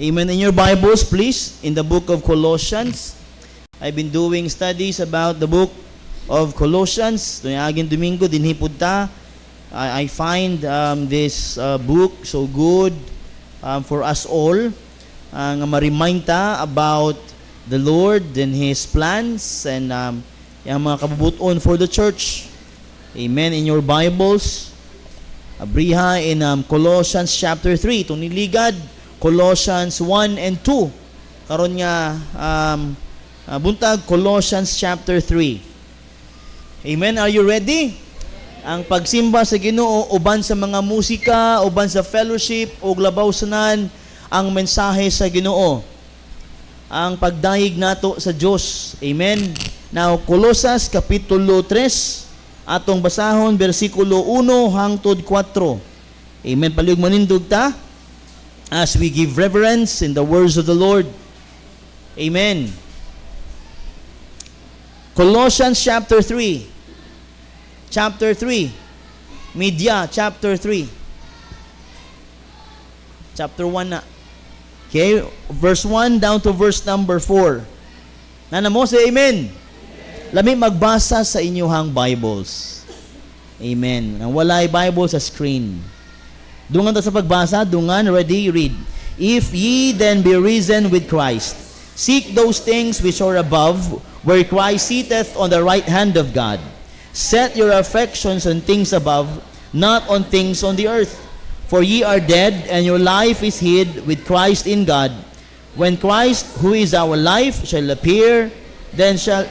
Amen. In your Bibles, please, in the book of Colossians. I've been doing studies about the book of Colossians. Tuwing aging Domingo, dinhipod ta. I find this book so good for us all. Nga ma-remind ta about the Lord and His plans and yung mga kabubuton for the church. Amen. In your Bibles, abriha in Colossians chapter 3. Itong niligad, Colossians 1 and 2. Karon nga, buntag, Colossians chapter 3. Amen. Are you ready? Ang pagsimba sa Ginoo, uban sa mga musika, uban sa fellowship, o labaw sanan, ang mensahe sa Ginoo. Ang pagdayeg nato sa Dios. Amen. Now, Colosas kapitulo 3, atong basahon, versikulo 1 hangtod 4. Amen. Paliog manindog ta as we give reverence in the words of the Lord. Amen. Colossians chapter 3. Chapter 3. Media, chapter 3. Chapter 1 na. Okay, verse 1 down to verse number 4. Nana mo, say amen. Lami magbasa sa inyong Bibles. Amen. Ang walay Bible sa screen. Dungan ta sa pagbasa, dungan, ready, read. If ye then be risen with Christ, seek those things which are above, where Christ sitteth on the right hand of God. Set your affections on things above, not on things on the earth. For ye are dead, and your life is hid with Christ in God. When Christ, who is our life, shall appear, then shall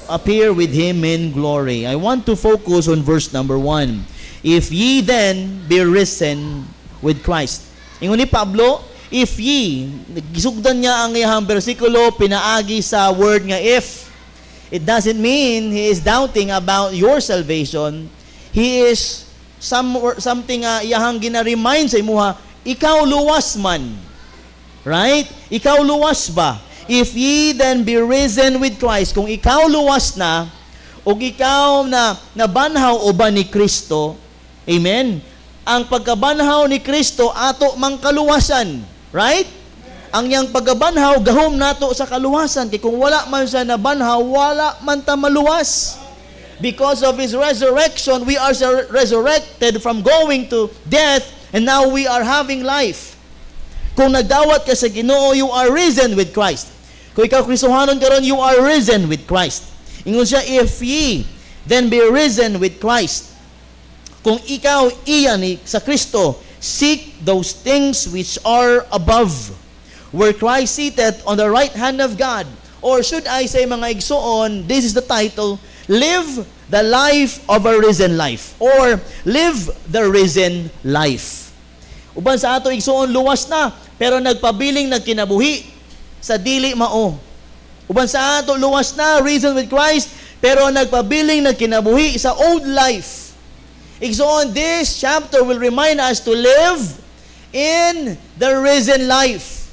appear with Him in glory. I want to focus on verse number 1. If ye then be risen with Christ. Ingon ni Pablo, if ye, gisugdan niya ang iyang bersikulo, pinaagi sa word nga if. It doesn't mean he is doubting about your salvation. He is something iyahang gina-remind sa imuha, ikaw luwas man. Right? Ikaw luwas ba? If ye then be risen with Christ, kung ikaw luwas na, o ikaw na nabanhaw uban ni Kristo, amen? Ang pagkabanhaw ni Kristo, ato mang kaluwasan. Right? Ang yang pagkabanhaw, gahom nato sa kaluwasan. Kaya kung wala man siya nabanhaw, wala man ta maluwas. Because of His resurrection, we are resurrected from going to death, and now we are having life. Kung nagdawat ka sa Ginoo, you are risen with Christ. Kung ikaw Kristohanon karon, you are risen with Christ. Ingon siya, if ye then be risen with Christ. Kung ikaw iyan sa Kristo, seek those things which are above, where Christ seated on the right hand of God. Or should I say, mga igsoon, this is the title, live the life of a risen life. Or live the risen life. Uban sa ato igsoon, luwas na, pero nagpabiling nagkinabuhi sa dili mao. Uban sa ato, luwas na, risen with Christ, pero nagpabiling nagkinabuhi sa old life. Igsoon, this chapter will remind us to live in the risen life.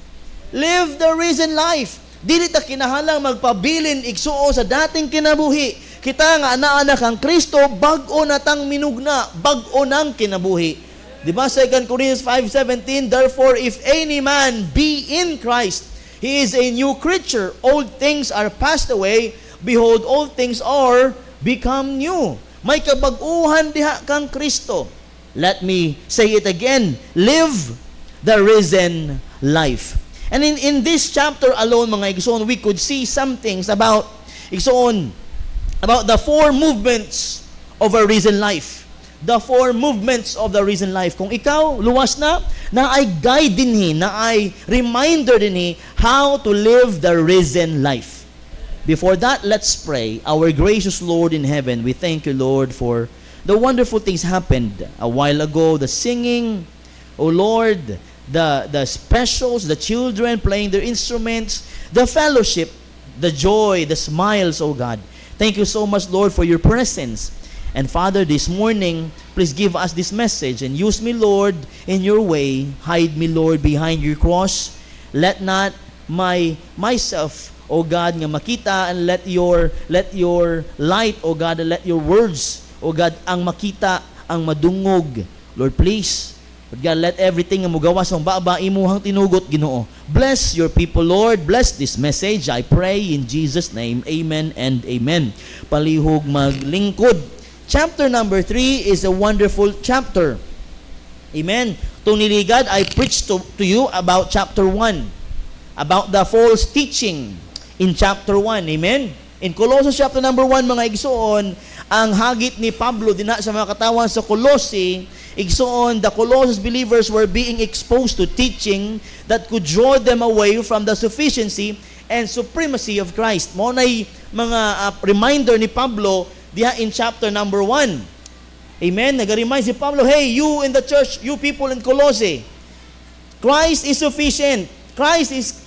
Live the risen life. Dili ta kinahanglang magpabilin igsuo sa dating kinabuhi. Kita nga ana-anak ang Kristo, bag-o na tang minugna, bag-o nang kinabuhi. Di ba 2 Corinthians 5:17, therefore if any man be in Christ, he is a new creature. Old things are passed away, behold, all things are become new. May kabag-uhan diha kang Kristo. Let me say it again, live the risen life. And in this chapter alone, mga igsoon, we could see some things about igsoon, about the four movements of a risen life. The four movements of the risen life. Kung ikaw, luwas na ay guide dinhi, na ay reminder dinhi how to live the risen life. Before that, let's pray. Our gracious Lord in heaven, we thank you, Lord, for the wonderful things happened a while ago, the singing, O Lord, the specials, the children playing their instruments, the fellowship, the joy, the smiles, oh God. Thank you so much, Lord, for your presence. And Father, this morning, please give us this message and use me, Lord, in your way. Hide me, Lord, behind your cross. Let not myself, oh God, nga makita, and let your light, oh God, and let your words, oh God, ang makita, ang madungog. Lord, please, But God, let everything nga mugawas ang baba imuhang tinugot, Ginoo. Bless your people, Lord. Bless this message. I pray in Jesus' name. Amen and amen. Palihog maglingkod. Chapter number 3 is a wonderful chapter. Amen. Tuniligad, I preached to you about chapter 1. About the false teaching in chapter 1. Amen. In Colossians chapter number 1, mga igsoon, ang hagit ni Pablo din sa mga katawan sa Colossae, igsoon, the Colossians believers were being exposed to teaching that could draw them away from the sufficiency and supremacy of Christ. Mo na'y mga reminder ni Pablo diha in chapter number 1. Amen. Nag-remind si Pablo, hey, you in the church, you people in Colossae, Christ is sufficient. Christ is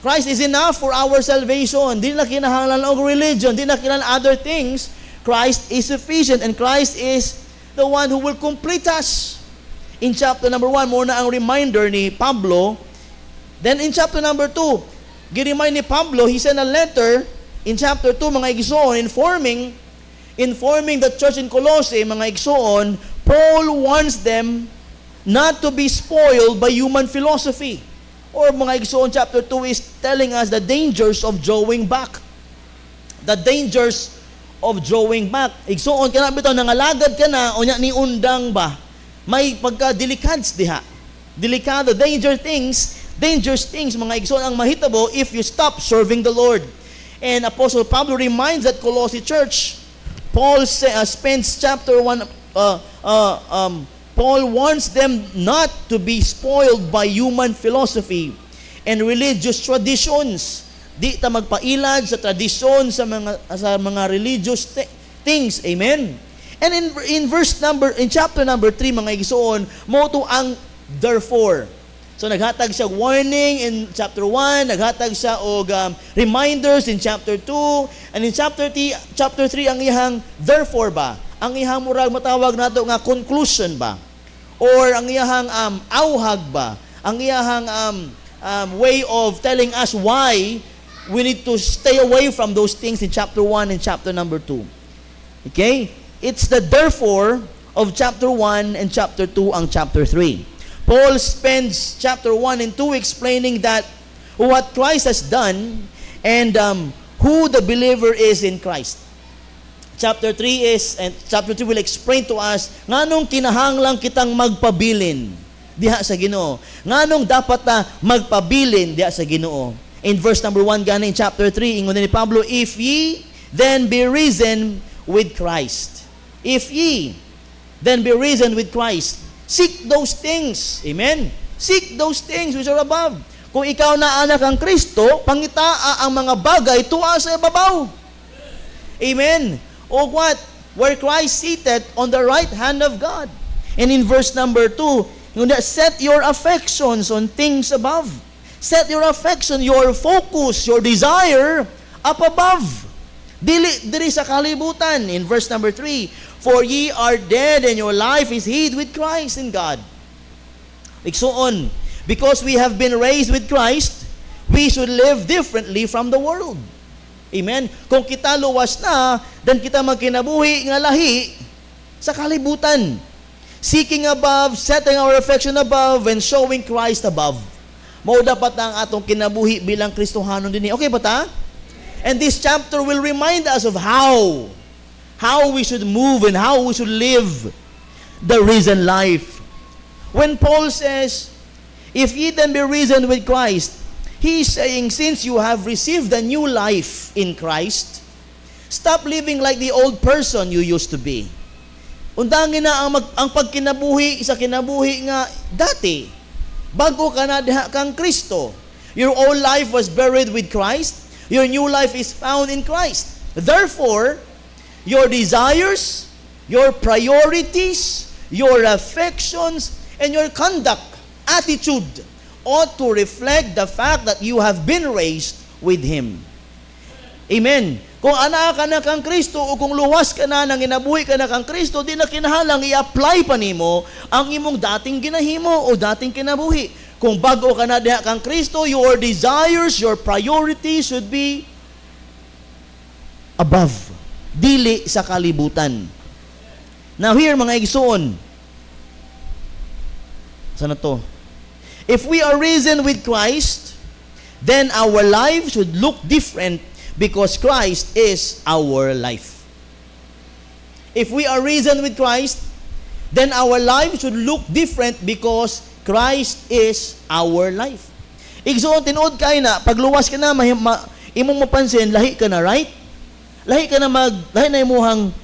Christ is enough for our salvation. Di na kinahanglan og religion, di na kinahanglan other things. Christ is sufficient and Christ is the one who will complete us. In chapter number 1, muna ang reminder ni Pablo. Then in chapter number 2, gi-remind ni Pablo, he sent a letter in chapter 2, mga igsoon, informing the church in Colossae, mga igsoon, Paul warns them not to be spoiled by human philosophy. Or mga igsoon, chapter 2 is telling us the dangers of drawing back. The dangers of drawing back. Igsoon ka na bitaw, nangalagad ka na, o nya ni undang ba? May pagka-delicads diha. Delikado, dangerous things, mga igsoon ang mahitabo if you stop serving the Lord. And Apostle Pablo reminds that Colossae church, Paul spends chapter 1, Paul warns them not to be spoiled by human philosophy and religious traditions. Di ta magpailad sa tradisyon sa mga religious things. Amen. And in chapter number 3, mga igsoon, mo to ang therefore. So naghatag siya warning in chapter 1, naghatag siya og reminders in chapter 2, and in chapter 3 ang ihang therefore ba? Ang ihang murag matawag nato nga conclusion ba? Or ang iyahang auhag ba? Ang iyahang way of telling us why we need to stay away from those things in chapter 1 and chapter number 2. Okay? It's the therefore of chapter 1 and chapter 2 ang chapter 3. Paul spends chapter 1 and 2 explaining that what Christ has done and who the believer is in Christ. Chapter 3 will explain to us nganong kinahanglang kitang magpabilin diha sa Ginoo. Nganong dapat ta magpabilin diha sa Ginoo. In verse number 1 gani in chapter 3 ingon ni Pablo, if ye then be risen with Christ. If ye then be risen with Christ, seek those things. Amen. Seek those things which are above. Kung ikaw na anak ang Kristo, pangitaa ang mga bagay tuwa sa ibabaw. Amen. O what? Where Christ seated on the right hand of God. And in verse number 2, set your affections on things above. Set your affection, your focus, your desire up above. Dili sa kalibutan. In verse number 3, for ye are dead and your life is hid with Christ in God. Iksoon, because we have been raised with Christ, we should live differently from the world. Amen? Kung kita luwas na, dan kita magkinabuhi nga lahi sa kalibutan. Seeking above, setting our affection above, and showing Christ above. Mao dapat ang atong kinabuhi bilang Kristohanon din. Okay ba ta? And this chapter will remind us of how we should move and how we should live the risen life. When Paul says, if ye then be risen with Christ, he is saying, since you have received a new life in Christ, stop living like the old person you used to be. Undangin na ang pagkinabuhi sa kinabuhi nga dati. Bago ka na diha kang Kristo. Your old life was buried with Christ. Your new life is found in Christ. Therefore, your desires, your priorities, your affections, and your conduct, attitude, ought to reflect the fact that you have been raised with Him. Amen. Kung anak ka na kang Kristo o kung luwas ka na nang inabuhi ka na kang Kristo, di na kinahanglang i-apply pa nimo ang imong dating ginahimo o dating kinabuhi. Kung bago ka na diha kang Kristo, your desires, your priorities should be above. Dili sa kalibutan. Now here, mga igsoon. Sana to? If we are risen with Christ, then our life should look different because Christ is our life. If we are risen with Christ, then our life should look different because Christ is our life. Igsoon, tinuod kay na, pagluwas ka na, imong mapansin, lahi ka na, right? Lahi na imuhang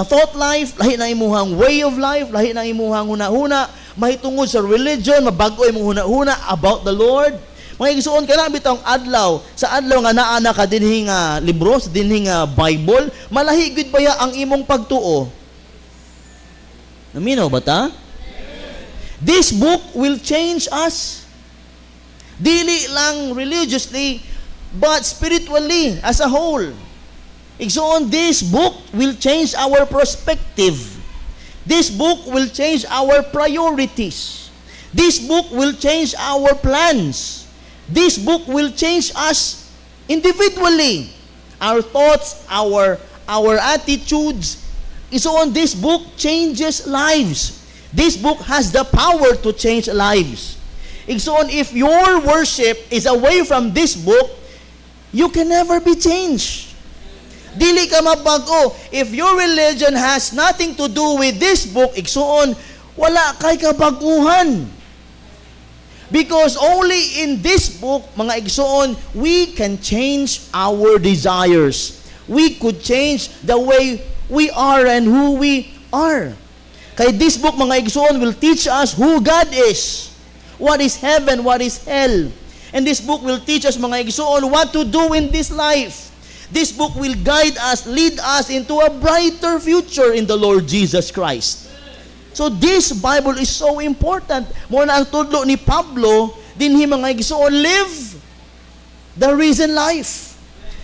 thought life, lahi na imuhang way of life, lahi na imuhang huna-huna, mahitungod sa religion, mabago imong huna-huna about the Lord. Mga igsoon ka na, bitong adlaw, sa adlaw nga naana ka dinhing libro, sa dinhing Bible, malahi gud baya ang imong pagtuo. Naminaw ba ta? This book will change us. Dili lang religiously, but spiritually as a whole. Igsoon, this book will change our perspective. This book will change our priorities. This book will change our plans. This book will change us individually. Our thoughts, our attitudes. Igsoon, this book changes lives. This book has the power to change lives. Igsoon, if your worship is away from this book, you can never be changed. Dili ka mabago. If your religion has nothing to do with this book, igsoon, wala kay kabaguhan. Because only in this book, mga igsoon, we can change our desires. We could change the way we are and who we are. Kay this book, mga igsoon, will teach us who God is. What is heaven, what is hell. And this book will teach us, mga igsoon, what to do in this life. This book will guide us, lead us into a brighter future in the Lord Jesus Christ. So this Bible is so important. Muna ang tudlo ni Pablo, dinhi mga igsoon, live the risen life.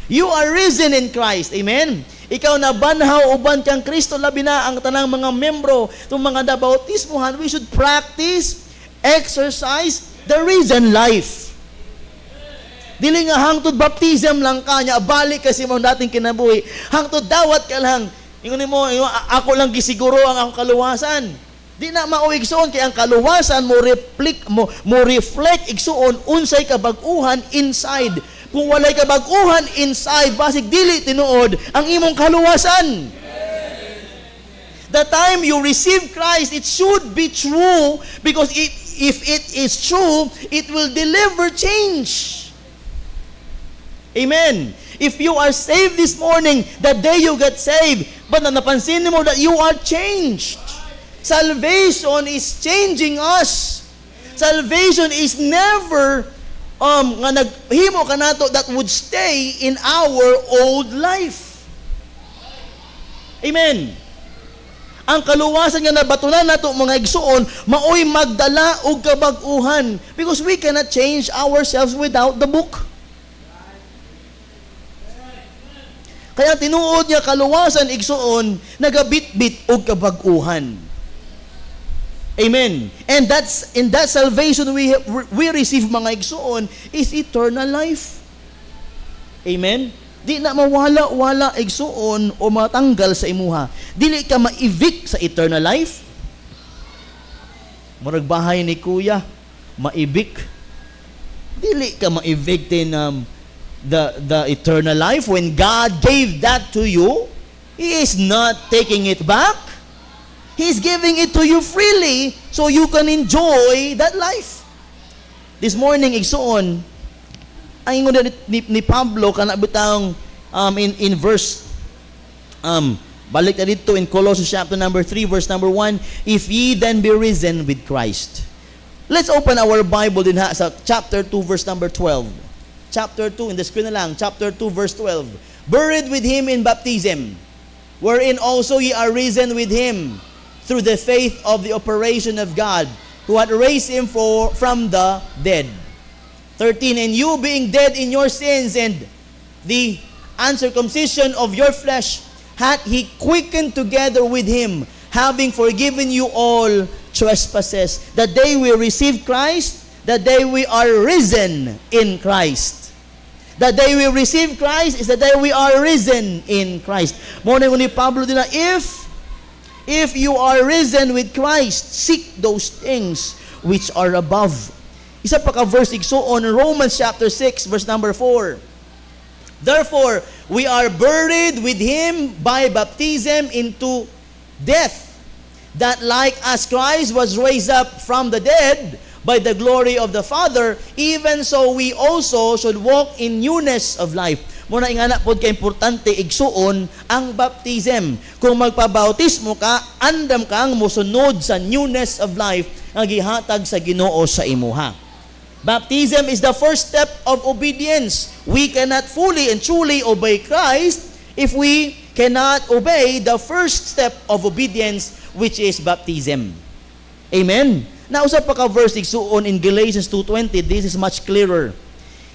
You are risen in Christ. Amen? Ikaw na banhaw uban kang Kristo, labi na ang tanang mga membro, itong mga nabautismuhan, we should practice, exercise the risen life. Dili nga hangtod baptism lang kanya, balik kasi mo dating kinabuhi. Hangtod dawat ka lang. Ingon mo, ako lang gisiguro ang akong kaluwasan. Di na mauig igsoon kay ang kaluwasan mo reflect igsoon unsay kabag-uhan inside. Kung walay kabag-uhan inside, basig dili tinuod ang imong kaluwasan. The time you receive Christ, it should be true because if it is true, it will deliver change. Amen. If you are saved this morning, the day you got saved, but napansin mo that you are changed. Salvation is changing us. Salvation is never nga naghimo ka nato that would stay in our old life. Amen. Ang kaluwasan nga nabatunan nato mga igsoon, maoy magdala og kabag-uhan because we cannot change ourselves without the book. Kaya tinuod niya kaluwasan igsoon, nagabitbit og kabag-uhan. Amen. And in that salvation we receive mga igsoon is eternal life. Amen. Di na mawala-wala igsoon o matanggal sa imuha. Dili ka ma-evict sa eternal life. Murag bahay ni kuya, ma-evict. Dili ka ma-evict the eternal life. When God gave that to you, He is not taking it back. He's giving it to you freely so you can enjoy that life. This morning, igsoon, ang ingon ni Pablo kanabutang in verse balik na dito in Colossians chapter number 3 verse number 1, if ye then be risen with Christ. Let's open our Bible din ha sa chapter 2 verse number 12. Chapter 2 in the screen na lang, chapter 2 verse 12. Buried with him in baptism, wherein also ye are risen with him through the faith of the operation of God, who had raised him from the dead. 13, and you being dead in your sins and the uncircumcision of your flesh, hath he quickened together with him, having forgiven you all trespasses. The day we receive Christ, the day we are risen in Christ. The day we receive Christ is the day we are risen in Christ. Muna ni Pablo din na, if you are risen with Christ, seek those things which are above. Isa pa ka verse igsuon, Romans chapter 6, verse number 4. Therefore, we are buried with Him by baptism into death, that like as Christ was raised up from the dead by the glory of the Father, even so we also should walk in newness of life. Muna ingana po ka-importante igsuon ang baptism. Kung magpabautismo ka, andam kang musunod sa newness of life nga gihatag sa Ginoo sa imuha. Baptism is the first step of obedience. We cannot fully and truly obey Christ if we cannot obey the first step of obedience, which is baptism. Amen? Nausap pa ka verse igsuon in Galatians 2:20. This is much clearer.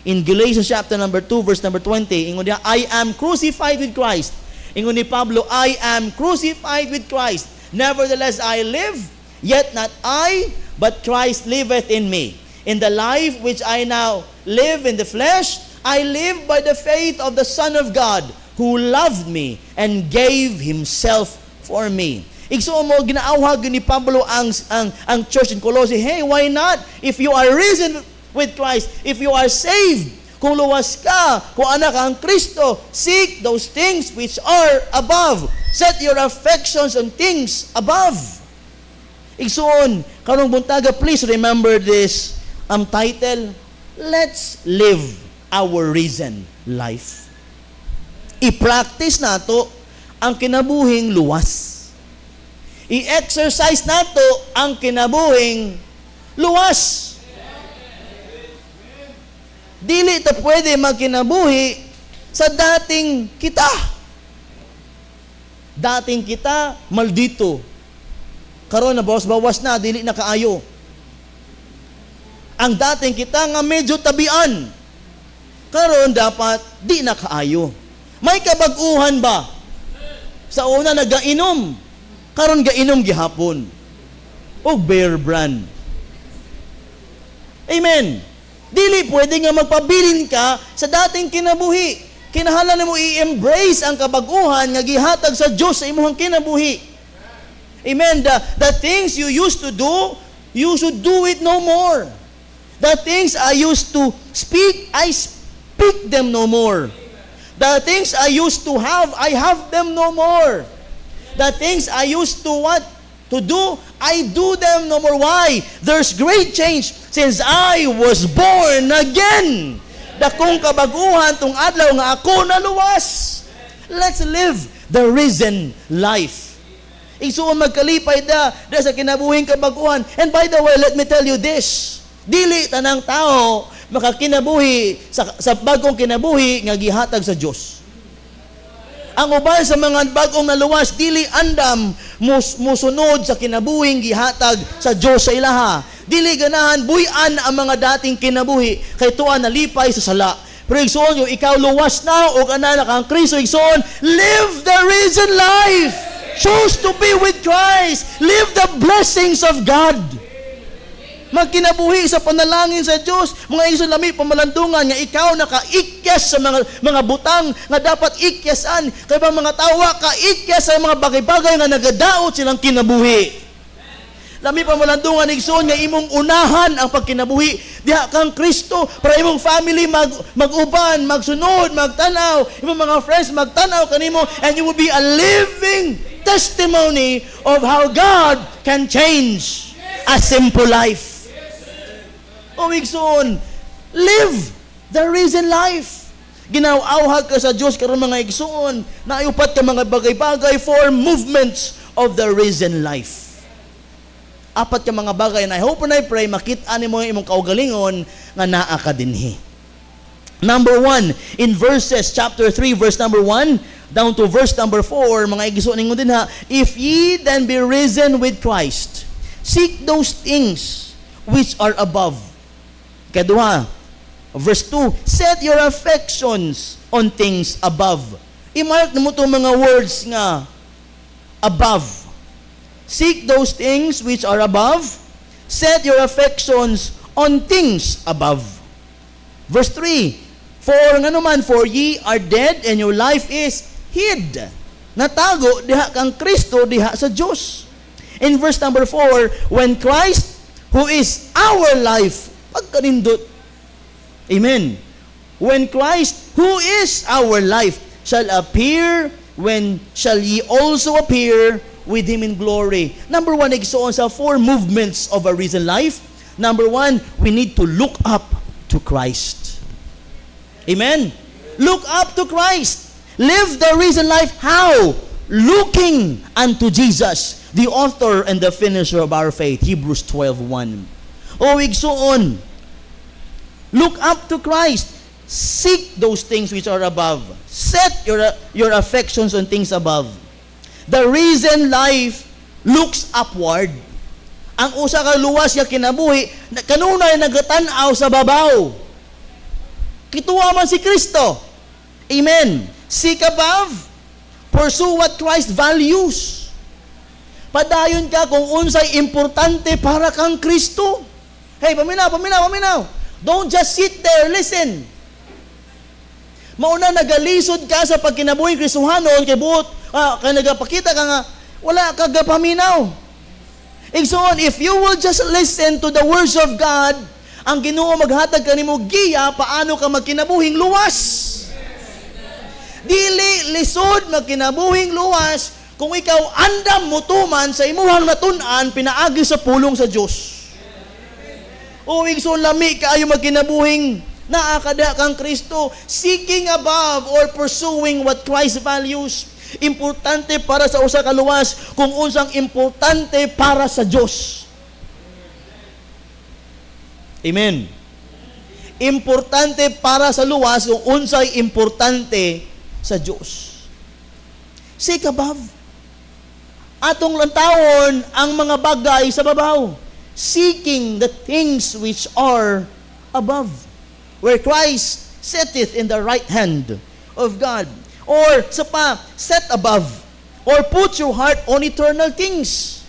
In Galatians chapter number 2, verse number 20, ingon niya, I am crucified with Christ. Ingon ni Pablo, I am crucified with Christ. Nevertheless, I live, yet not I, but Christ liveth in me. In the life which I now live in the flesh, I live by the faith of the Son of God, who loved me and gave Himself for me. Igsuon mo, ginaawhag ni Pablo ang church in Colossae. Hey, why not? If you are risen with Christ, if you are saved, kung luwas ka, kung anak ang Kristo, seek those things which are above. Set your affections on things above. Igsuon, karong buntaga, please remember this title, Let's Live Our Risen Life. I-practice nato ang kinabuhing luwas. I-exercise nato ang kinabuhing luwas. Dili ta pwede magkinabuhi sa dating kita. Dating kita, maldito. Karon na bawas-bawas na, dili na kaayo. Ang dating kita nga medyo tabian. Karon dapat di na kaayo. May kabag-uhan ba? Sa una nagainom. Karon gainom gihapon. O Bear Brand. Amen. Dili pwede nga magpabilin ka sa dating kinabuhi. Kinahanglan mo i-embrace ang kabag-uhan nga gihatag sa Dios sa imong kinabuhi. Amen. The things you used to do, you should do it no more. The things I used to speak, I speak them no more. The things I used to have, I have them no more. The things I used to what? To do, I do them no more. Why? There's great change since I was born again. Dakong kabaguhan tong adlaw nga ako naluwas. Let's live the risen life. Igsuon magkalipay da sa kinabuhing kabaguhan. And by the way, let me tell you this. Dili tanang tao makakinabuhi sa bagong kinabuhi nga gihatag sa Dios. Ang uban sa mga bagong naluwas, dili andam musunod sa kinabuhing gihatag sa Dios sa ilaha. Dili ganahan buy-an ang mga dating kinabuhi kay tuwa nalipay sa sala. Pero igsoon yung ikaw luwas na o kanana kang Kristo, igsoon, live the risen life. Choose to be with Christ. Live the blessings of God. Magkinabuhi sa panalangin sa Diyos. Mga isulami, pamalandungan nga ikaw nakaikyas sa mga butang nga dapat ikyasan. Kaya bang mga tawa, kaikyas sa mga bagay-bagay nga nagadaot silang kinabuhi. Lami pamalandungan, igsoon nga imong unahan ang pagkinabuhi. Diha kang Kristo, para imong family mag-uban, magsunod, magtanaw, imong mga friends magtanaw kanimo, and you will be a living testimony of how God can change a simple life. O igsoon, live the risen life. Ginaawhag ka sa Diyos karon mga igsoon, naayupat ka mga bagay-bagay for movements of the risen life. Apat ka mga bagay, and I hope and I pray makita nimo imong kaugalingon nga naa ka dinhi. Number 1, in verses chapter 3 verse number 1 down to verse number 4, mga igsoon ningon din ha, if ye then be risen with Christ, seek those things which are above. Kaduha, verse 2, set your affections on things above. I-mark na mo itong mga words nga above. Seek those things which are above. Set your affections on things above. Verse 3, for ye are dead and your life is hid. Natago diha kang Kristo diha sa Diyos. In verse number 4, when Christ, who is our life, Pagkanindot. Amen. When Christ, who is our life, shall appear, when shall ye also appear with Him in glory. Number one, igsoon sa 4 movements of a risen life. Number one, we need to look up to Christ. Amen. Look up to Christ. Live the risen life. How? Looking unto Jesus, the author and the finisher of our faith. Hebrews 12:1. O igsoon, look up to Christ. Seek those things which are above. Set your affections on things above. The risen life looks upward. Ang usa ka luwas nga kinabuhi, kanunay nagatan-aw sa babaw. Kituwa man si Kristo. Amen. Seek above. Pursue what Christ values. Padayon ka kung unsay importante para kang Kristo. Hey, paminaw. Don't just sit there, listen. Mauna nagalisod ka sa pagkinabuhing Kristohanon kay buot kay nagapakita ka nga wala ka gapaminaw. Igsoon, if you will just listen to the words of God, ang Ginoo maghatag kanimo giya paano ka magkinabuhing luwas. Dili lisod magkinabuhing luwas kung ikaw andam mutuman sa imuhang natun-an pinaagi sa pulong sa Dios. O igsoon lami kaayo magkinabuhing naakada kang Kristo, seeking above or pursuing what Christ values. Importante para sa usa ka luwas kung unsang importante para sa Dios. Amen. Importante para sa luwas kung unsay importante sa Dios. Seek above. Atong lantawon ang mga bagay sa babaw. Seeking the things which are above, where Christ sitteth in the right hand of God. Or set above, or put your heart on eternal things.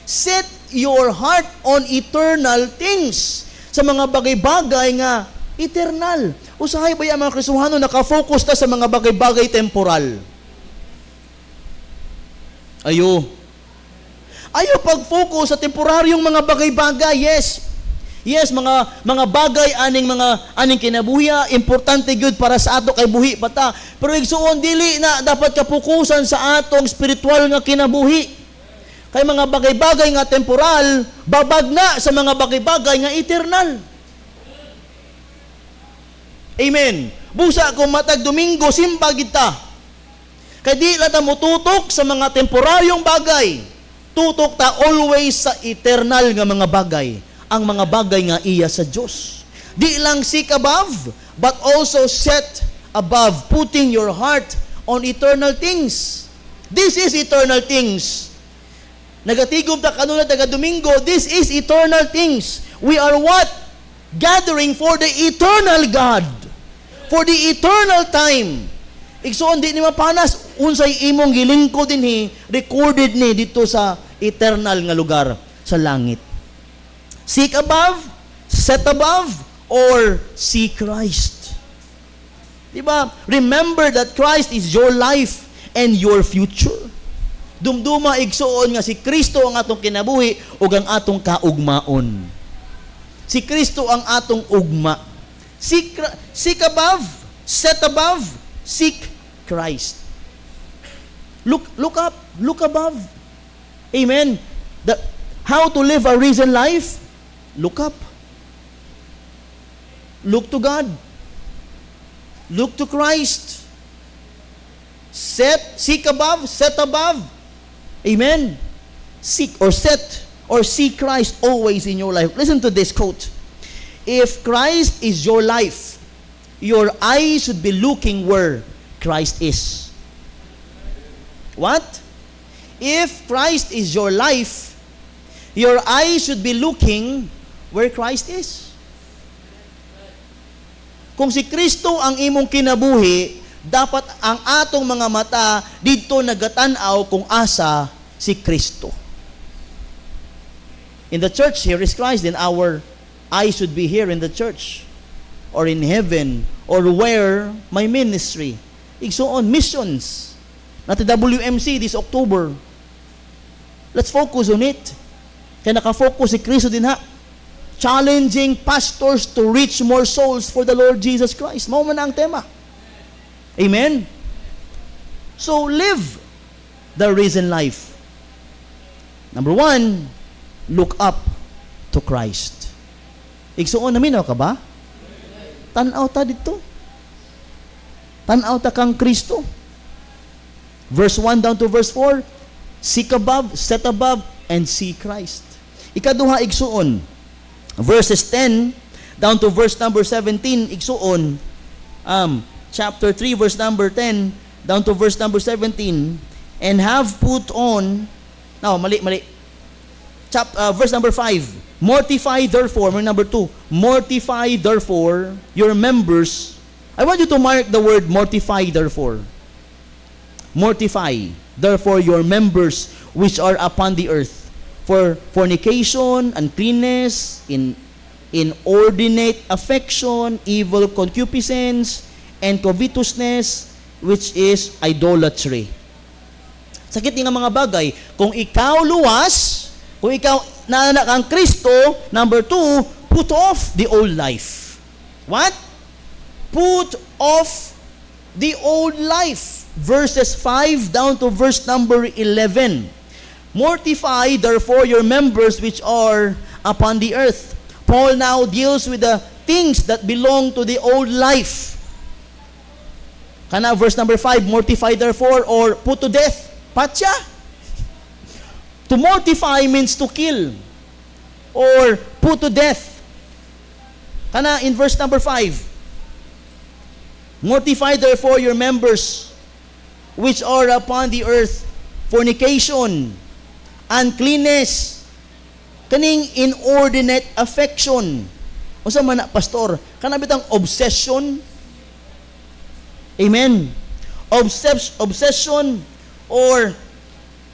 Set your heart on eternal things. Sa mga bagay-bagay nga eternal. Usahay ba yung mga Kristohano nakafocus ta sa mga bagay-bagay temporal? Ayo pag-focus sa temporaryong mga bagay-bagay, yes. Yes, mga bagay aning kinabuhi, importante gyud para sa ato kay buhi bata. Pero igsuon dili na dapat kapukusan sa atong spiritual nga kinabuhi. Kay mga bagay-bagay nga temporal, babag na sa mga bagay-bagay nga eternal. Amen. Busa kung matag Domingo simba kita. Kay di la ta mututok sa mga temporaryong bagay. Tutok ta always sa eternal nga mga bagay. Ang mga bagay nga iya sa Diyos. Di lang seek above, but also set above, putting your heart on eternal things. This is eternal things. Nagatigom ta kanuna taga Domingo, this is eternal things. We are what? Gathering for the eternal God. For the eternal time. Igsoon di ni mapanas, unsay imong gilingkod dinhi, recorded ni dito sa eternal nga lugar sa langit. Seek above, set above, or see Christ. Diba? Remember that Christ is your life and your future. Dumduma igsuon nga si Kristo ang atong kinabuhi ug ang atong kaugmaon. Si Kristo ang atong ugma. Seek above, set above, seek Christ. Look up, look above. Amen. How to live a risen life? Look up. Look to God. Look to Christ. Seek above, set above. Amen. Seek or set or see Christ always in your life. Listen to this quote. If Christ is your life, your eyes should be looking where Christ is. What? If Christ is your life, your eyes should be looking where Christ is. Kung si Kristo ang imong kinabuhi, dapat ang atong mga mata dito nagatan-aw kung asa si Kristo. In the church, here is Christ, then our eyes should be here in the church or in heaven or where my ministry. Igsoon, missions. Nati WMC this October. Let's focus on it. Kaya nakafocus si Kristo din ha. challenging pastors to reach more souls for the Lord Jesus Christ. Mao man ang tema. Amen? So, live the risen life. Number 1, look up to Christ. Igsuon namin, ka ba? Tanaw ta dito. Tanaw ta kang Kristo. Verse 1 down to verse 4, seek above, set above, and see Christ. Ikaduha, igsuon. Verses 10 down to verse number 17, igsuon. Chapter 3, verse number 10, down to verse number 17, and have put on, mali. Verse number 5, mortify therefore, number 2, mortify therefore your members. I want you to mark the word mortify therefore. Mortify therefore your members which are upon the earth, for fornication, uncleanness, inordinate affection, evil concupiscence, and covetousness, which is idolatry. Sakit nga mga bagay. Kung ikaw luwas, kung ikaw naanak ang Kristo, number 2, put off the old life. What? Put off the old life. Verses 5 down to verse number 11. Mortify therefore your members which are upon the earth. Paul now deals with the things that belong to the old life. Kana verse number 5, mortify therefore, or put to death. Patya. To mortify means to kill or put to death. Kana in verse number 5, mortify therefore your members which are upon the earth, fornication, uncleanness, kaning inordinate affection. Unsa man na, pastor? Kana bitang obsession. Amen. Obsession or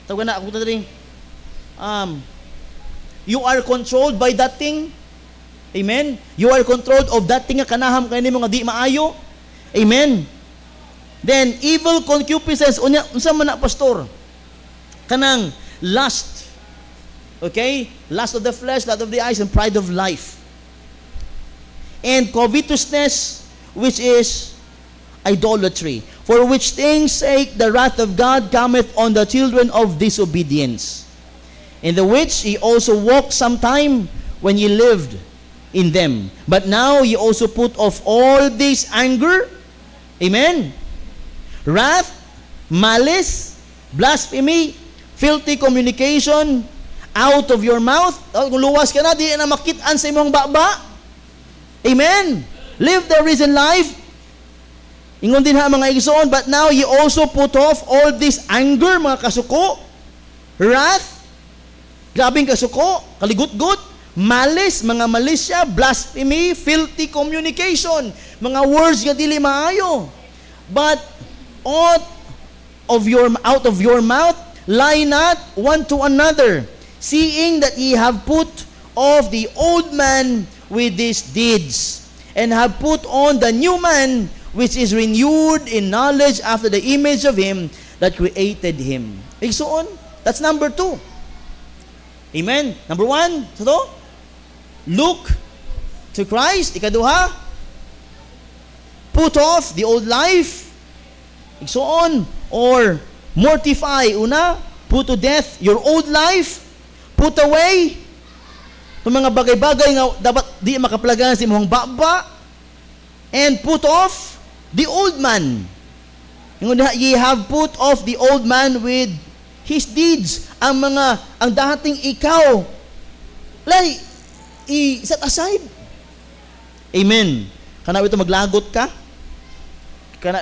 tawag na ako tadi. You are controlled by that thing. Amen. You are controlled of that thing nga kanaham kay nimo nga di maayo. Amen. Then evil concupiscence unsa man na, pastor? Kanang lust. Okay? Lust of the flesh, lust of the eyes, and pride of life. And covetousness, which is idolatry, for which things sake the wrath of God cometh on the children of disobedience, in the which ye also walked sometime when ye lived in them. But now ye also put off all this anger, amen, wrath, malice, blasphemy, filthy communication out of your mouth. Kung luwas ka na, di na makitaan sa imong baba. Amen. Live the risen life. Ingon din ha mga igsoon, but now ye also put off all this anger, mga kasuko, wrath, grabing kasuko, kaligut-gut, malice, mga malisya, blasphemy, filthy communication, mga words nga dili maayo. But out of your mouth lie not one to another, seeing that ye have put off the old man with his deeds, and have put on the new man, which is renewed in knowledge after the image of him that created him. Igsoon, that's number 2. Amen. Number 1, so look to Christ. Ikaduha, put off the old life. Igsoon, or mortify. Una, put to death your old life. Put away yung mga bagay-bagay nga dapat di makaplagan sa imong baba. And put off the old man. Ye have put off the old man with his deeds. Ang dating ikaw, i-set aside. Amen. Kana ito maglagot ka?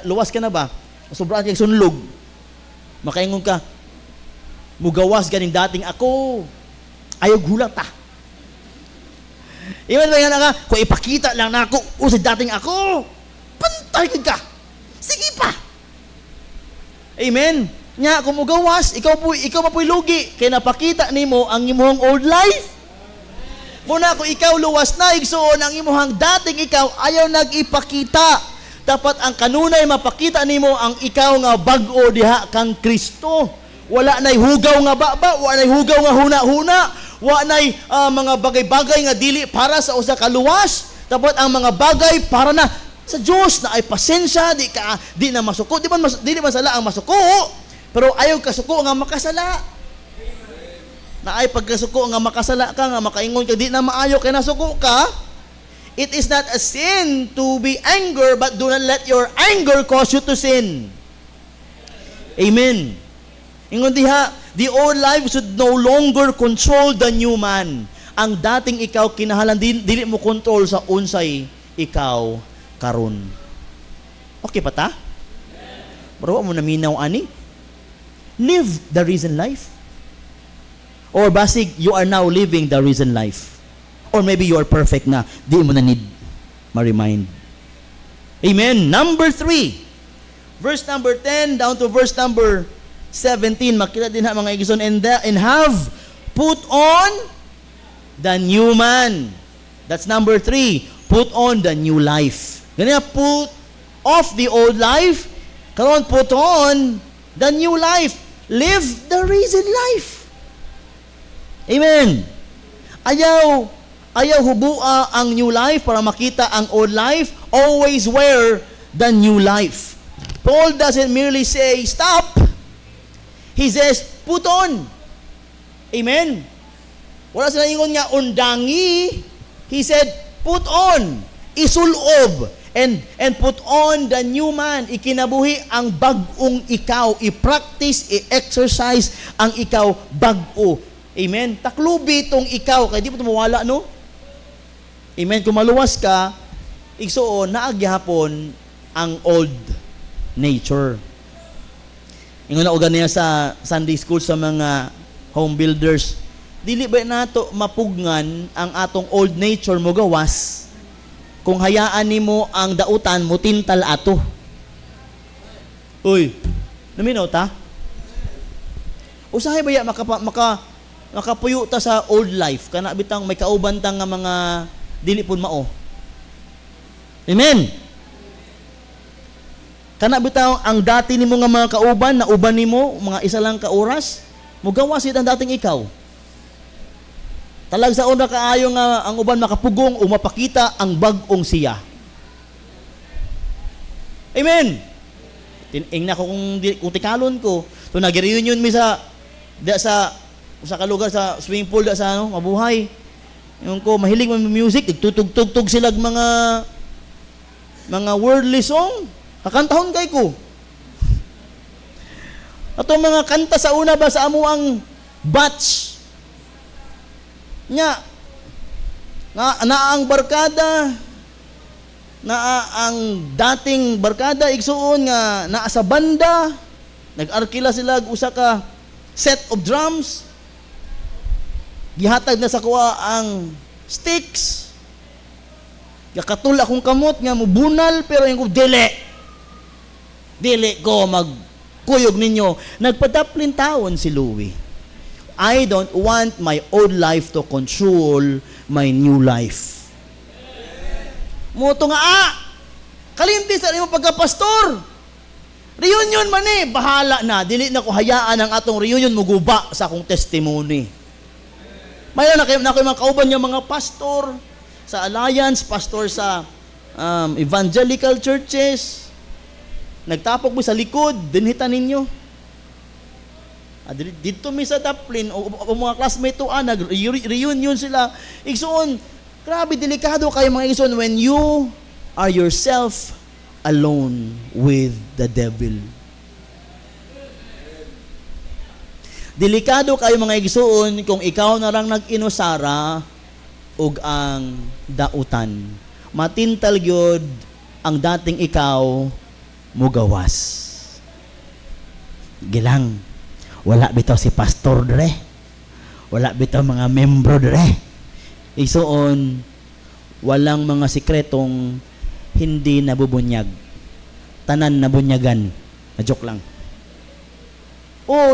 Luwas ka na ba? Sobrang kang sunlog. Makaingon ka, mugawas ganing dating ako. Ayaw gulat ta. Iwan ba yan ka? Kung ipakita lang na ako, sa dating ako, pantay ka. Sige pa. Amen. Nya kung mugawas, ikaw mapoy lugi kay napakita nimo ang imong old life. Muna kung ikaw luwas na igsoon ang imong dating ikaw ayaw nag-ipakita. Dapat ang kanunay mapakita nimo ang ikaw nga bag-o diha kang Kristo. Wala nay hugaw nga baba, wala nay hugaw nga huna-huna, wa nay mga bagay-bagay nga dili para sa usa ka luwas, tapos ang mga bagay para na sa Dios na ay pasensya, di na masuko, di man sala ang masuko, pero ayaw kasuko nga makasala. Na ay pagkasuko nga makasala ka, nga makaingon ka, di na maayo kay nasuko ka. It is not a sin to be anger, but do not let your anger cause you to sin. Amen. Ingon diha, the old life should no longer control the new man. Ang dating ikaw kinahanglan dili mo control sa unsay ikaw karon. Okay pa ta? Pero mo naminaw ani. Live the risen life. Or basig, you are now living the risen life. Or maybe you are perfect na, di mo na need ma-remind. Amen. Number 3. Verse number 10 down to verse number 17. Makita din ha mga igsoon, and have put on the new man. That's number 3. Put on the new life. Ganyan, put off the old life. Karon, put on the new life. Live the risen life. Amen. Ayaw hubua ang new life para makita ang old life. Always wear the new life. Paul doesn't merely say, stop. He says, put on. Amen. Wala sila ingon nga, undangi. He said, put on. Isulob. And put on the new man. Ikinabuhi ang bagong ikaw. I-practice, i-exercise ang ikaw bago. Amen. Taklubi itong ikaw. Kaya di mo ito mawala, no? Amen. Kung maluwas ka, igsoon, naagyahapon ang old nature. Ingon na ugan niya sa Sunday school sa mga home builders. Dili ba nato mapugnan ang atong old nature mo gawas kung hayaan nimo ang dautan mo tintal ato. Uy, naminaw ta? Usahay ba ya makapuyo ta sa old life kana bitang may kauban ta nga mga dili pun mao. Amen. Kana bitaw ang dati nimo nga mga kauban na uban nimo mga isa lang ka oras, mugawas ang dating ikaw. Talag sa una kaayo nga ang uban makapugong o mapakita ang bag-ong siya. Amen. Tining na ko kung tikalon ko, to nag-reunion mi sa kalugar sa swimming pool da sa mabuhay. Yung ko mahilig man music, nagtutug-tug sila mga worldly song. Kakantahon kay ko. Ato mga kanta sa una ba sa amo ang batch nya na ang barkada ang dating barkada igsuon nga naa sa banda nag-arkila sila usa ka set of drums gihatag na sa kuha ang sticks gakatul akong kamot nga mubunal pero yung dili ko magkuyog ninyo. Nagpadaplin taon si Louie. I don't want my old life to control my new life. Moto nga kalimti sa imo pagka-pastor. Reunion man bahala na. Dili na ko hayaan ang atong reunion muguba sa akong testimony. May na kayo mga kauban niya mga pastor sa Alliance, pastor sa evangelical churches. Nagtapok mo sa likod, dinhita ninyo. Dito mi sa Daplin, o mga classmate to, nag-reunion sila. Igsoon, grabe, delikado kayo mga igsoon when you are yourself alone with the devil. Delikado kayo mga igsoon kung ikaw na lang nag-inusara ug ang dautan. Matintal gyud ang dating ikaw mugawas. Gilang, wala bitaw si pastor dre. Wala bitaw mga membro dre. Igsoon, walang mga sikretong hindi nabubunyag. Tanan nabunyagan. Na-joke lang.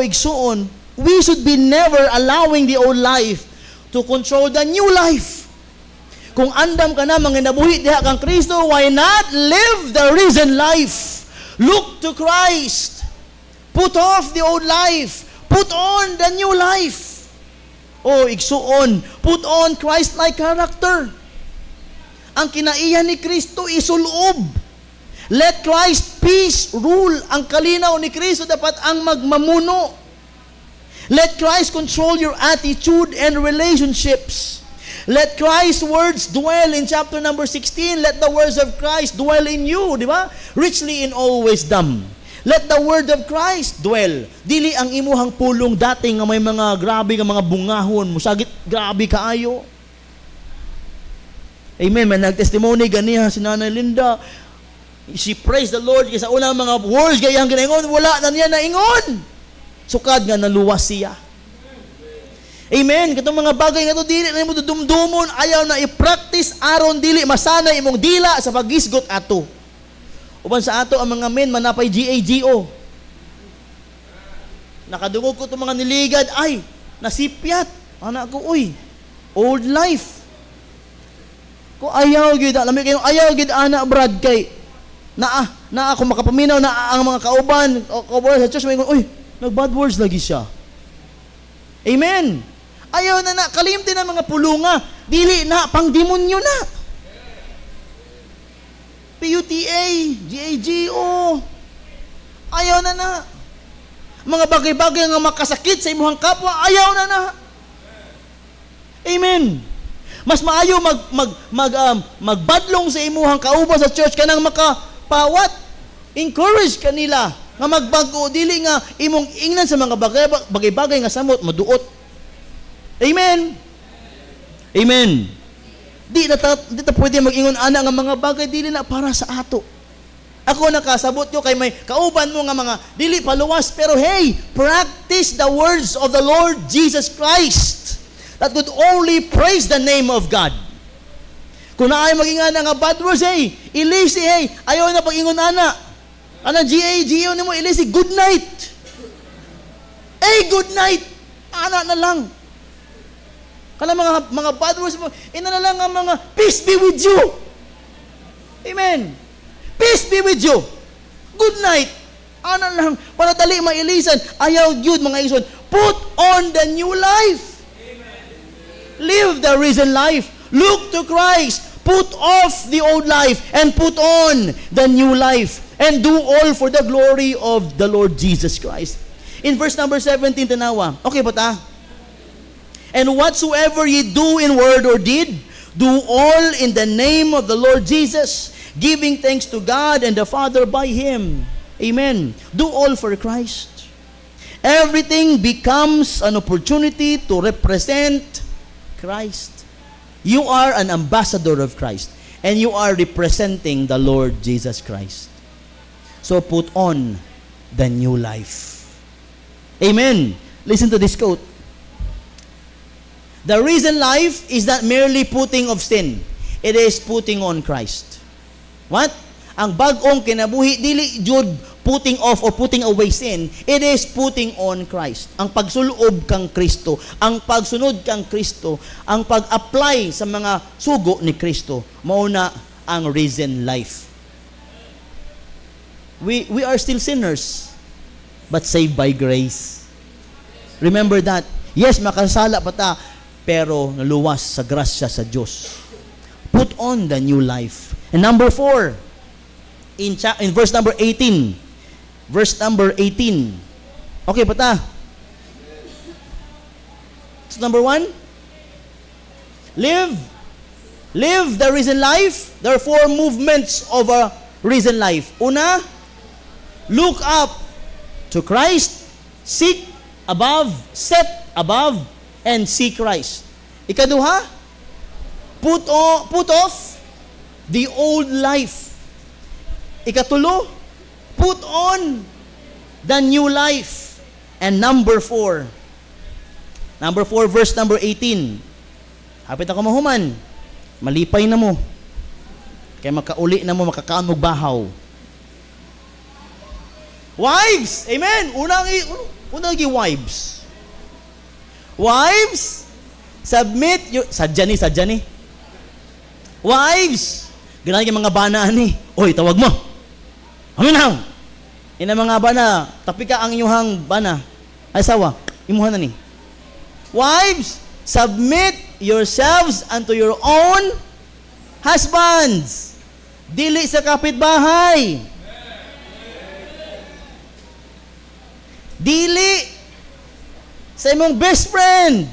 Igsoon, we should be never allowing the old life to control the new life. Kung andam ka na, mga nabuhi diha kang Kristo, why not live the risen life? Look to Christ. Put off the old life. Put on the new life. O igsuon, put on Christ-like character. Ang kinaiya ni Kristo isulob. Let Christ peace rule. Ang kalinaw ni Kristo dapat ang magmamuno. Let Christ control your attitude and relationships. Let Christ's words dwell in chapter number 16. Let the words of Christ dwell in you, di ba? Richly in all wisdom. Let the word of Christ dwell. Dili ang imuhang pulong dating nga may mga grabe nga mga bungahon, musagit grabe kaayo. Amen. May nag-testimony ganiha si Nanay Linda. She praised the Lord kasi sa unang mga words gayang ginaingon, wala na niya naingon. Sukad nga naluwas siya. Amen. Katong mga bagay nga to dili na mo dumdumon, ayaw na i-practice aron dili masanay imong dila sa pagisgot ato. Uban sa ato ang mga men manapay GAGO. Nakadungog ko itong mga niligad, ay, nasipyat. Anak ko, uy, old life. Ko ayaw gid, alam mo kayo, ayaw gid anak Brad kay na ako makapaminaw na ang mga kauban sa church may uy, nag-bad words lagi siya. Amen. Ayaw na kalimti na mga pulunga, dili na pang demonyo na. PUTA, GAGO. Ayaw na. Mga bagay-bagay nga makasakit sa imuhang kapwa, ayaw na. Amen. Mas maayo magbadlong sa imuhang kauban sa church kanang makapawat. Encourage kanila nga magbago, dili nga imong ingnan sa mga bagay-bagay nga samot maduot. Amen. Amen. Di na pwede mag-ingon ana nga mga bagay dili na para sa ato. Ako nakasabot ko kay may kauban mo nga mga dili paluwas, pero hey, practice the words of the Lord Jesus Christ that could only praise the name of God. Kung naay mag-ingon nga bad words, hey, ilisi, hey, ayaw na pag-ingon ana. Ana GAGO nimo ilisi, good night. Hey, good night. Ana na lang. Kana mga bad words mo, ina na lang ang mga peace be with you. Amen. Peace be with you. Good night. Ana lang, para dali mailisan. Ayaw gyud mga ison. Put on the new life. Amen. Live the risen life. Look to Christ. Put off the old life and put on the new life. And do all for the glory of the Lord Jesus Christ. In verse number 17, tanawa. Okay ba ta? And whatsoever ye do in word or deed, do all in the name of the Lord Jesus, giving thanks to God and the Father by Him. Amen. Do all for Christ. Everything becomes an opportunity to represent Christ. You are an ambassador of Christ, and you are representing the Lord Jesus Christ. So put on the new life. Amen. Listen to this quote. The risen life is not merely putting off sin. It is putting on Christ. What? Ang bagong kinabuhi, dili jud putting off or putting away sin. It is putting on Christ. Ang pagsulob kang Kristo, ang pagsunod kang Kristo, ang pag-apply sa mga sugo ni Kristo, mauna ang risen life. We are still sinners, but saved by grace. Remember that. Yes, makasala pa ta, pero naluwas sa grasya sa Diyos. Put on the new life. And number 4, in verse number 18. Verse number 18. Okay pa ta? So number 1, live the risen life. There are 4 movements of a risen life. Una, look up to Christ, seek above, set above, and see Christ. Ikaduha, put off the old life. Ikatulo, put on the new life. And number 4, verse number 18. Hapit ako mahuman, malipay na mo. Kaya makauli na mo, makakaon mo bahaw. Wives, amen. Unang wives. Wives, submit your... Sadya ni. Wives, ganun yung mga bana ni. Oy, tawag mo. Aminaw. Ina mga bana, tapi ka ang inyuhang bana. Ay, sawa, imuhan na ni. Wives, submit yourselves unto your own husbands. Dili sa kapitbahay. Dili sa imong best friend.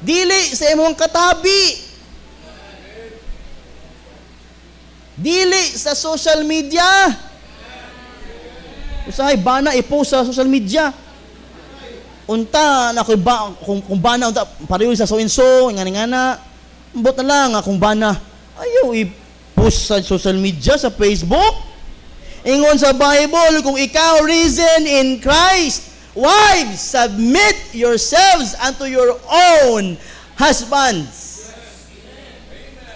Dili sa imong katabi. Dili sa social media. Usahay bana i-post sa social media. Unta na kung bana unta pareho sa so-and-so ngani-ngana. Ambot na lang kung bana. Ayaw i-post sa social media, sa Facebook. Ingon sa Bible, kung ikaw risen in Christ, wives, submit yourselves unto your own husbands.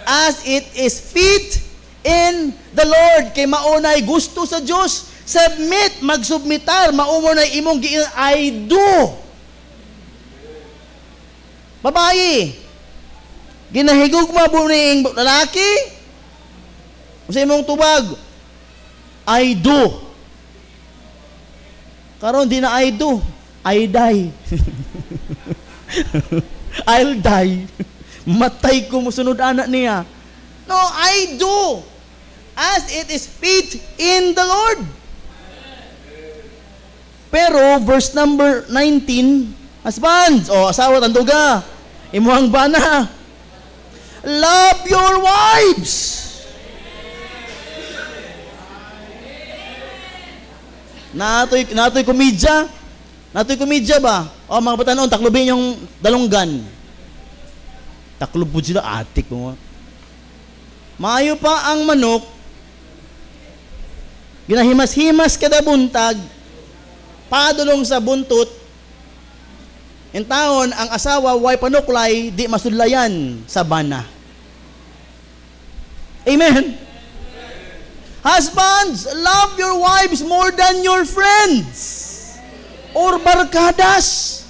As it is fit in the Lord. Kay maunay gusto sa Diyos, submit, magsubmitar, maumunay imong I do. Babae, ginahigugma buning lalaki, sa imong tubag, I do. Karon di na I do, I die. I'll die. Matay ko musunod anak niya. No, I do. As it is fit in the Lord. Pero verse number 19, husbands, asawa tanduga, imuhang bana, love your wives. Natoy komedya. Natoy komedya ba? O mga batanon, taklubin yung dalonggan. Taklubod sila, atik mo. Maayo pa ang manok, ginahimas-himas kada buntag, padulong sa buntot, in taon, ang asawa, way panuklay, di masudlayan sa bana. Amen? Husbands, love your wives more than your friends or barkadas.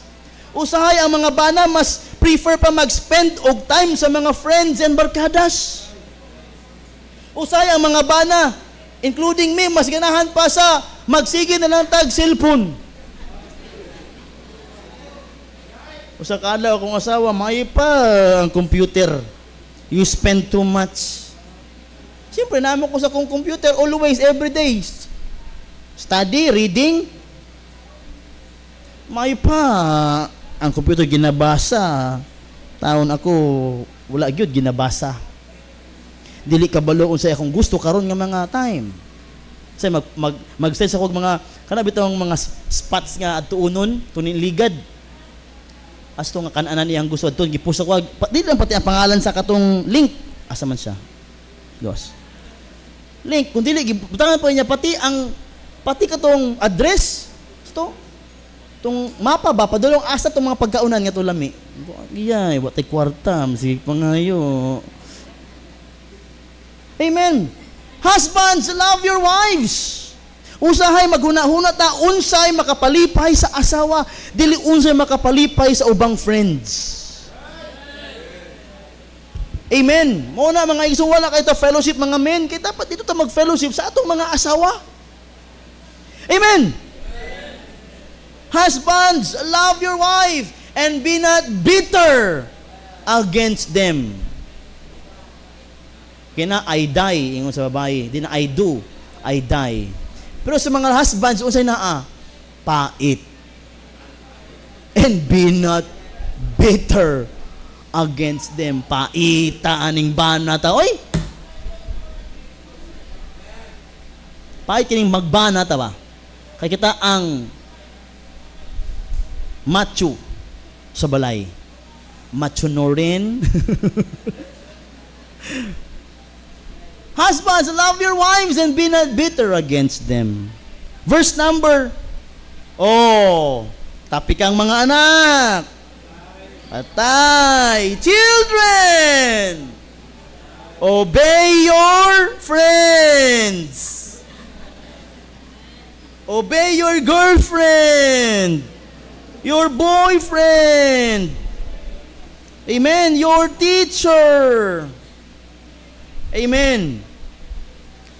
Usahay ang mga bana mas prefer pa mag-spend og time sa mga friends and barkadas. Usahay ang mga bana, including me, mas ganahan pa sa magsige na lang tag cellphone. Usa kadlaw akong asawa, may pa ang computer. You spend too much. Siyempre, naman ko sa kong computer, always, every day. Study, reading. May pa ang computer ginabasa. Taon ako, wala gyud ginabasa. Dili kabalo kung sa akong gusto karon nga mga time. Say mag-set sa kog mga kanabitong mga spots nga adtuunon, tunin ligad. Asto nga kananan iyang gusto adton gipusa ko. Dili lang pati ang pangalan sa katong link. Asa man siya? Dos. Link, kung dili gibutangan pa niya pati katong address tong mapa ba padulong asa tong mga pagkaunan nga to lami. Iyay, watay kwarta, sige pangayo. Amen. Husbands, love your wives. Usahay maghuna-huna ta unsay makapalipay sa asawa, dili unsay makapalipay sa ubang friends. Amen. Mo na mga igsuon na kay ta fellowship mga men, kay dapat dito ta mag-fellowship sa atong mga asawa. Amen. Husbands, love your wife and be not bitter against them. Kina I die ingon sa babae, di na I do, I die. Pero sa mga husbands unsay naa? Pait. And be not bitter against them. Paita aning bana ta. Oy! Pait kining magbana ta ba? Kay kita ang macho sa balay. Macho no rin. Husbands, love your wives and be not bitter against them. Verse number, tapik ang mga anak. Patay. Children, obey your friends. Obey your girlfriend. Your boyfriend. Amen. Your teacher. Amen.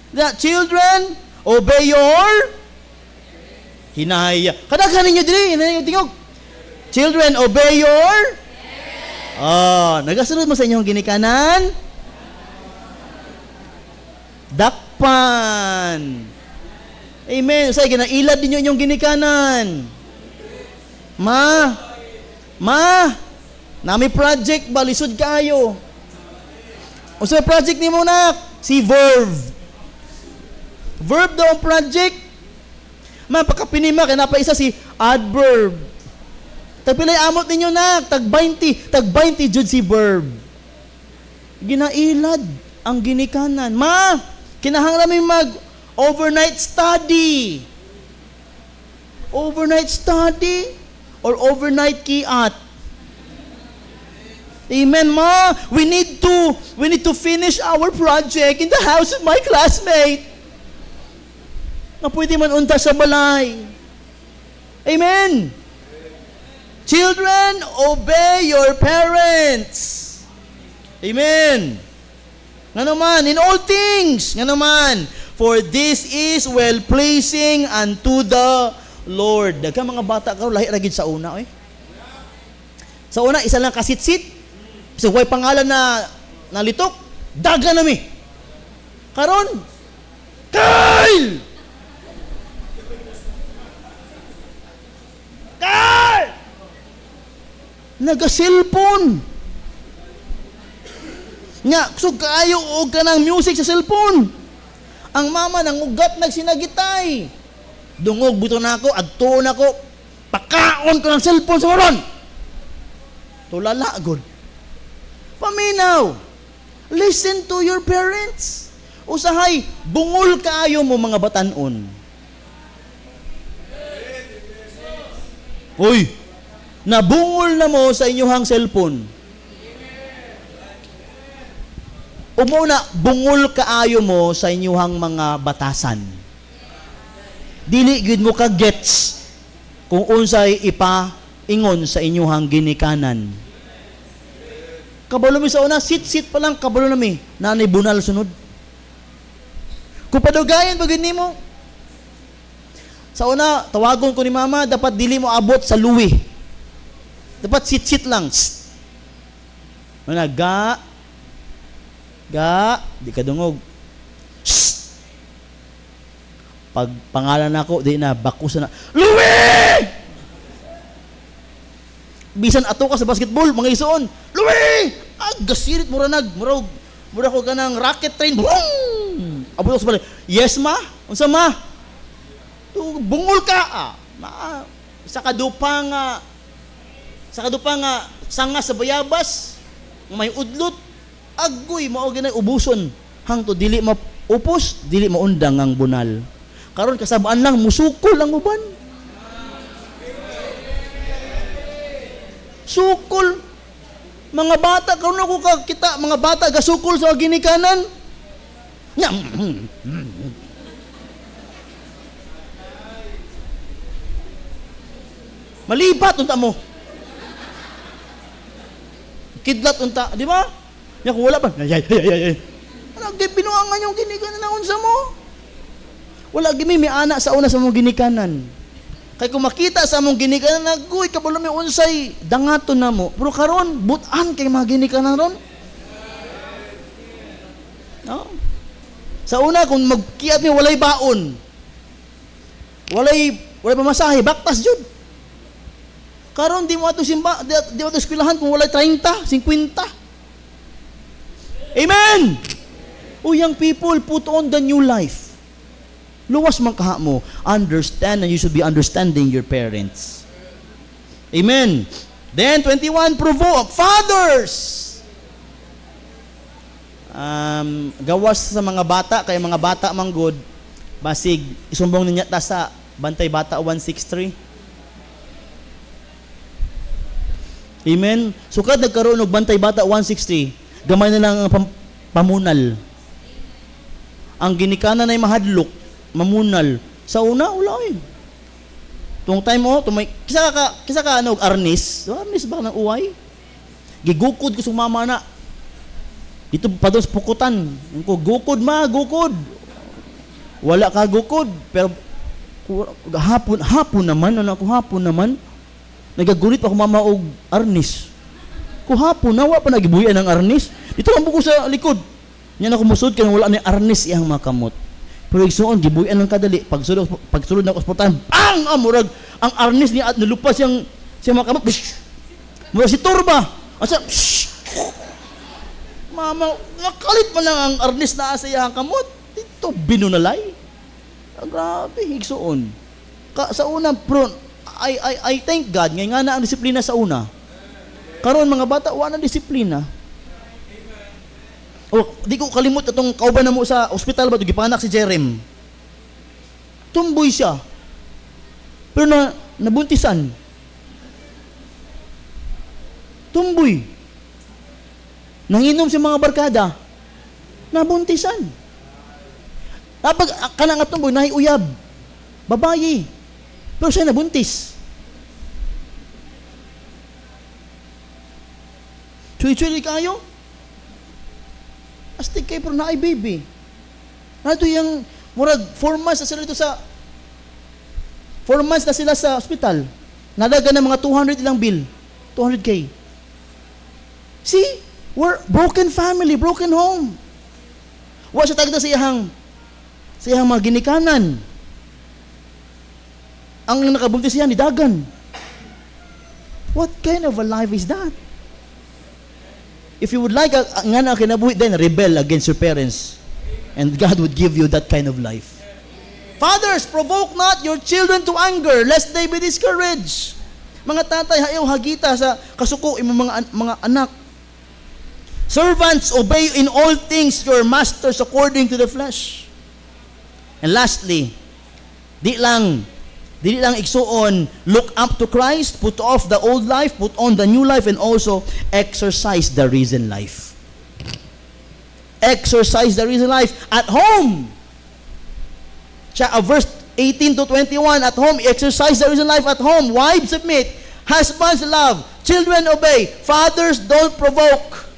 The children, obey your hinahaya. Kadaghan ninyo diri, hinahaya tingog. Children, obey your nagasunod mo sa inyong ginikanan? Dakpan. Amen. Usay ginailad ninyo inyong ginikanan. Nami project ba lisod kayo? Usay project nimo nak? Si verb. Verb daw ang project. Pagkapinima kay napaisa si adverb. Tagpilay amot ninyo nak, tag 20 jud si verb. Ginailad ang ginikanan. Kinahanglan mag overnight study. Overnight study or overnight kiat. Amen, ma. We need to finish our project in the house of my classmate. Na pwede man unta sa balay. Amen. Children, obey your parents. Amen. Nga naman, in all things, nga naman, for this is well-pleasing unto the Lord. Daghang mga bata karon lahi ra gid sa una, oy. Sa una, isa lang kasitsit. So, way pangalan na nalitok, daga na mi. Karon, Kyle! Kyle! Naga-cellphone. Nga, kusog kaayo o ka ng music sa cellphone. Ang mama nangugat nagsinagitay. Dungog buto na ako, adto na ako, pakaon ko ng cellphone sa moron. Tulala, good. Paminaw. Listen to your parents. Usahay, bungol kaayo mo mga batanon. Uy, nabungol na mo sa inyong cellphone. Umuna, bungol kaayo mo sa inyong mga batasan. Dili gid mo ka gets kung unsay ipaingon sa inyong ginikanan. Kabalo mi sa una, sit pa lang, kabalo na mi. Nanay bunal sunod. Kung padugayan bagay nimo. Sa una, tawagon ko ni mama, dapat dili mo abot sa luwi. Dapat sit lang. Mana di ka dungog. Pag pangalan ako, di na, bakusan na, Louie! Bisan ato ka sa basketball, mga isuon, Louie! Gasirit, mura ko ka ng rocket train, boom! Abot ako sa balay, yes ma? Unsa ma? Bungol ka, sa kadupa nga, sanga sa bayabas, may udlot, agoy, mao ginay ubuson, hangto dili maupos, dili maundang ang bunal. Karon kasabaan lang, musukol ang uban. Sukol. Mga bata, karon ako kita, mga bata gasukol sa ginikanan. Malibat unta mo. Kidlat unta, di ba? Nya kung wala pa. Ano binuangan yung ginikanan na unsa mo? Wala gimi may anak sa una sa mong ginikanan. Kay kung makita sa mong ginikanan, naguy, kabalo may unsay, dangato na mo. Pero karon butan kay mga ginikanan ron. No? Sa una, kung magkiat niyo, walay baon. Walay pamasahe, baktas jud. Karon di mo ato simba, di mo ato eskwelahan kung walay 30, 50. Amen! O young people, put on the new life. Luwas man kaha mo, understand, and you should be understanding your parents. Amen. Then 21, provoke fathers. Gawas sa mga bata, kay mga bata manggod, basig isumbong ninya ta sa Bantay Bata 163. Amen. Sukad nagkaroon og Bantay Bata 160, gamay na lang ang pamunal. Ang ginikanan ay mahadlok, mamunal. Sa una, wala eh. Tung time mo, kisa ka arnis. Arnis ba ng uway? Gigukod ko sa mama na. Dito pa doon sa pukutan. Gukod ma, gukod. Wala ka gukod. Pero hapon naman, hapon naman. Nagagunit pa ko mama og arnis. Kuhapon, nawa pa nagibuyan ng arnis. Dito lang ko sa likod. Yan ako musod, kaya wala ni arnis iyang makamot. Pero igsoon, gibuyan ng kadali. Pagsulod na ospital, bang! Murag, ang arnis niya at nalupas siyang makamot. Murag si Turba. Asa, mama, nakalit man lang ang arnis na sa iyang kamot. Dito, binunalay. Grabe, igsoon. Sa una, bro, I thank God, ngay nga na ang disiplina sa una. Karon mga bata, wala na disiplina. O, di ko kalimut itong kauban na mo sa ospital ba, ito gipanak si Jerem. Tumboy siya. Pero nabuntisan. Tumboy. Nanginom si mga barkada. Nabuntisan. Kapag kanang tumboy, nahiuyab. Babayi. Pero siya nabuntis. Chuy-chuy kayo? Astig kayo pero na ay baby. Nato yung murag 4 months na sila dito sa 4 months na sila sa hospital. Nadaga ng mga 200 ilang bill. 200K. See? We're broken family, broken home. Wa siya tagda sa iyang mga ginikanan. Ang nakabuntis siya ni Dagan. What kind of a life is that? If you would like nga na kinabuhi, then rebel against your parents. And God would give you that kind of life. Fathers, provoke not your children to anger, lest they be discouraged. Mga tatay, hayaw hagita sa kasuko imong mga anak. Servants, obey in all things your masters according to the flesh. And lastly, di lang igsuon, look up to Christ, put off the old life, put on the new life, and also exercise the risen life. Exercise the risen life at home. Verse 18 to 21, at home, exercise the risen life at home. Wives submit, husbands love, children obey, fathers don't provoke.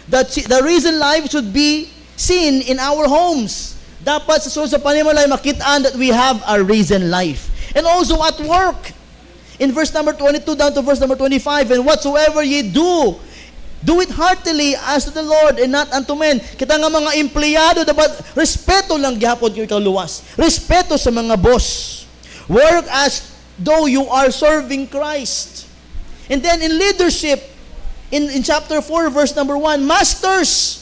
The risen life should be seen in our homes. Dapat sa panimalay makitaan that we have a risen life. And also at work. In verse number 22 down to verse number 25, and whatsoever ye do, do it heartily as to the Lord and not unto men. Kita nga mga empleyado, dapat respeto lang gihapon yung ikaw luwas. Respeto sa mga boss. Work as though you are serving Christ. And then in leadership, in chapter 4, verse number 1, masters,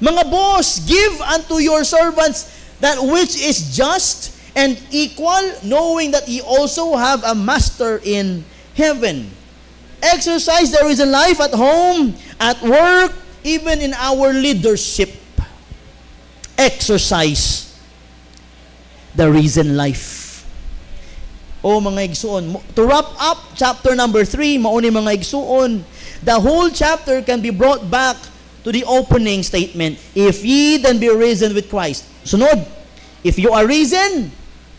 mga boss, give unto your servants that which is just and equal, knowing that ye also have a master in heaven. Exercise the risen life at home, at work, even in our leadership. Exercise the risen life. O mga igsuon, to wrap up chapter number 3, mauni mga igsuon, the whole chapter can be brought back to the opening statement. If ye then be risen with Christ. Sunod, if you are risen,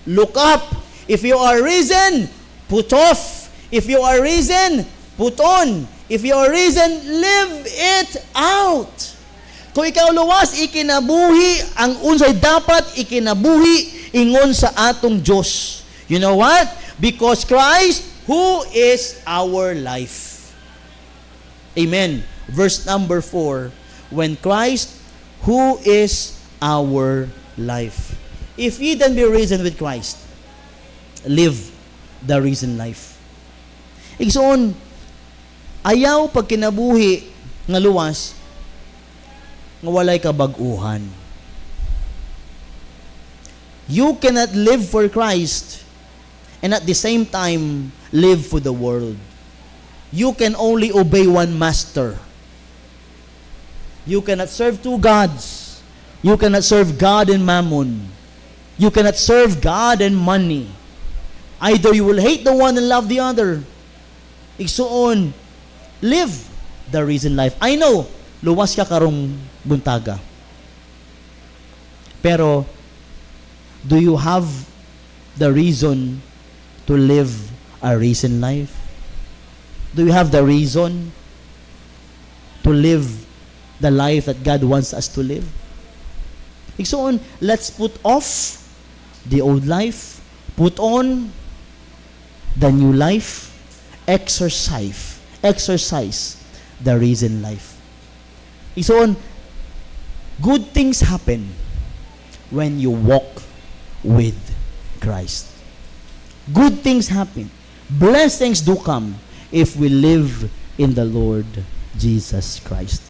look up. If you are risen, put off. If you are risen, put on. If you are risen, live it out. Kung ikaw luwas, ikinabuhi ang unsay dapat ikinabuhi ingon sa atong Diyos. You know what? Because Christ, who is our life. Amen. Verse number 4. When Christ, who is our life. If ye then be risen with Christ, live the risen life. Igsoon, ayaw pag kinabuhi nga luwas, nga walay kabag-uhan. You cannot live for Christ and at the same time live for the world. You can only obey one master. You cannot serve two gods. You cannot serve God and mammon. You cannot serve God and money. Either you will hate the one and love the other. Igsuon, live the risen life. I know, luwas ka karong buntaga. Pero, do you have the reason to live a risen life? Do you have the reason to live the life that God wants us to live? Igsoon, let's put off the old life, put on the new life, exercise the risen life. Ison, good things happen when you walk with Christ. Good things happen. Blessings do come if we live in the Lord Jesus Christ.